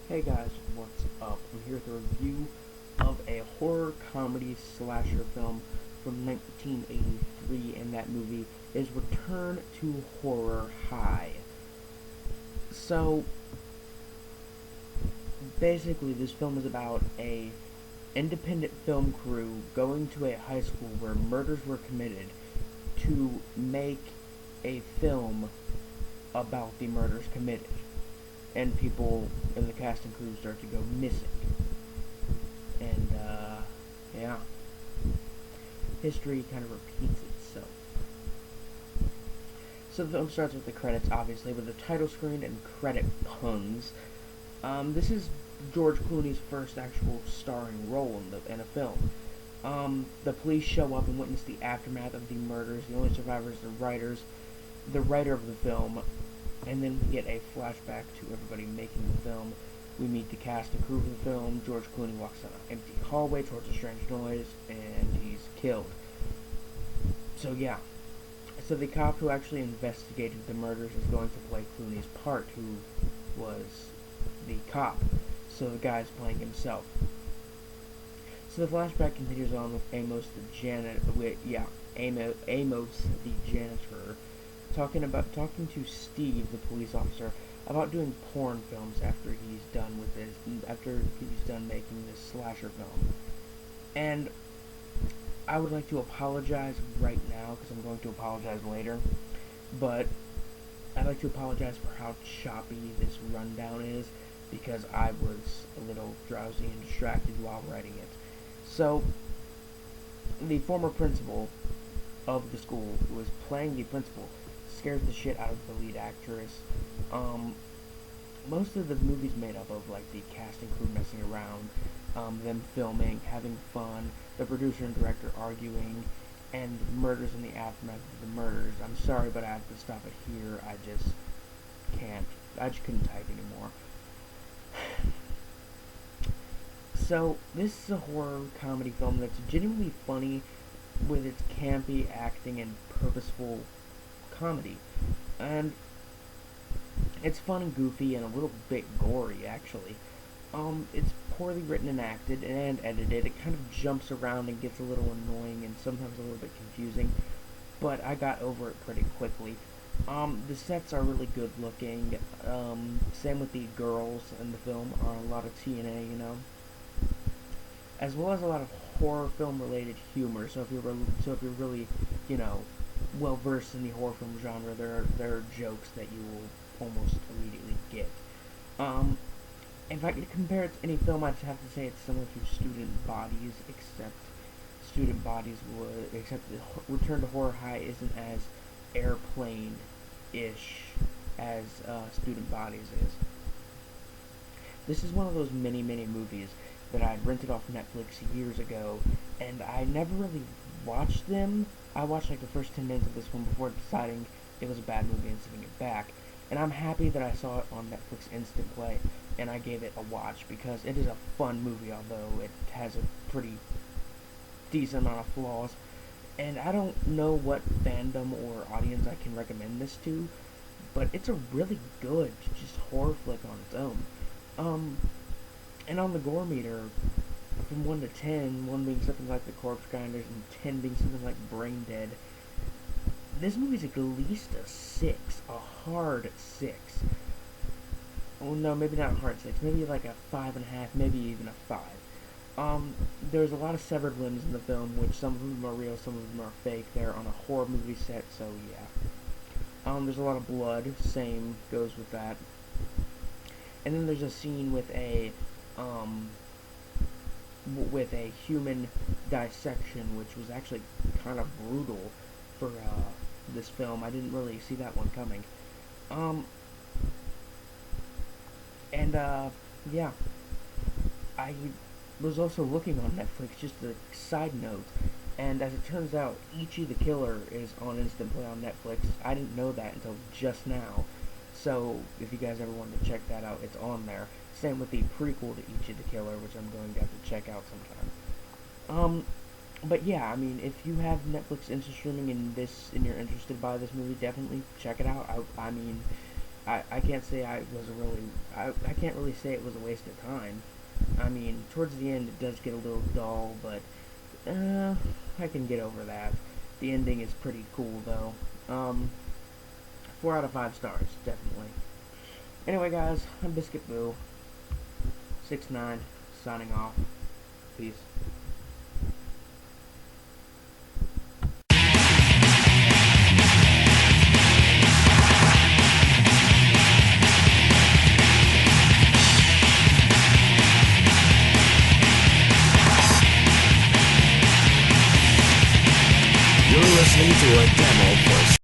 Hey guys, what's up? I'm here with a review of a horror comedy slasher film from 1983, and that movie is Return to Horror High. So, basically, this film is about a independent film crew going to a high school where murders were committed to make a film about the murders committed, and people in the cast and crew start to go missing. And yeah, history kind of repeats itself. So the film starts with the credits, obviously, with the title screen and credit puns. This is George Clooney's first actual starring role in a film. The police show up and witness the aftermath of the murders. The only survivors are the writer of the film, and then we get a flashback to everybody making the film. We meet the cast and crew of the film. George Clooney walks down an empty hallway towards a strange noise, and he's killed. So yeah. So the cop who actually investigated the murders is going to play Clooney's part, who was the cop. So the guy's playing himself. So the flashback continues on with Amos the janitor. Amos the janitor, talking to Steve, the police officer, about doing porn films after he's done making this slasher film. And I would like to apologize right now because I'm going to apologize later, but I'd like to apologize for how choppy this rundown is because I was a little drowsy and distracted while writing it. So, the former principal of the school who was playing the principal scares the shit out of the lead actress. Um, Most of the movie's made up of like the cast and crew messing around, them filming, having fun, the producer and director arguing, and murders in the aftermath of the murders. I'm sorry, but I have to stop it here. Can't. I just couldn't type anymore. So this is a horror comedy film that's genuinely funny with its campy acting and purposeful comedy, and it's fun and goofy and a little bit gory, actually. It's poorly written and acted and edited. It kind of jumps around and gets a little annoying and sometimes a little bit confusing, but I got over it pretty quickly. The sets are really good looking. Same with the girls in the film are a lot of TNA, as well as a lot of horror film related humor. So if you're really, you know, well versed in the horror film genre, there are jokes that you will almost immediately get. Um, if I could compare it to any film, I'd have to say it's similar to Student Bodies, except Return to Horror High isn't as airplane-ish as Student Bodies is. This is one of those mini movies that I rented off Netflix years ago, and I never really watched them. I watched like the first 10 minutes of this one before deciding it was a bad movie and sending it back. And I'm happy that I saw it on Netflix Instant Play and I gave it a watch because it is a fun movie, although it has a pretty decent amount of flaws. And I don't know what fandom or audience I can recommend this to, but it's a really good just horror flick on its own. Um, and on the gore meter, from 1 to 10, 1 being something like The Corpse Grinders and 10 being something like Brain Dead, this movie's at least a 6, a hard 6. Oh no, maybe not a hard 6, maybe like a 5.5, maybe even a 5. There's a lot of severed limbs in the film, which some of them are real, some of them are fake. They're on a horror movie set, so yeah. There's a lot of blood, same goes with that. And then there's a scene um, with a human dissection, which was actually kind of brutal for this film. I didn't really see that one coming. Um, and yeah, I was also looking on Netflix, just a side note, and as it turns out, Ichi the Killer is on Instant Play on Netflix. I didn't know that until just now. So if you guys ever wanted to check that out, it's on there. Same with the prequel to Ichi the Killer, which I'm going to have to check out sometime. Um, but yeah, I mean, if you have Netflix instant streaming and you're interested by this movie, definitely check it out. I mean, I can't say I can't really say it was a waste of time. I mean, towards the end it does get a little dull, but I can get over that. The ending is pretty cool though. 4 out of 5 stars, definitely. Anyway, guys, I'm Biscuit Boo, 6ix9ine, signing off. Peace.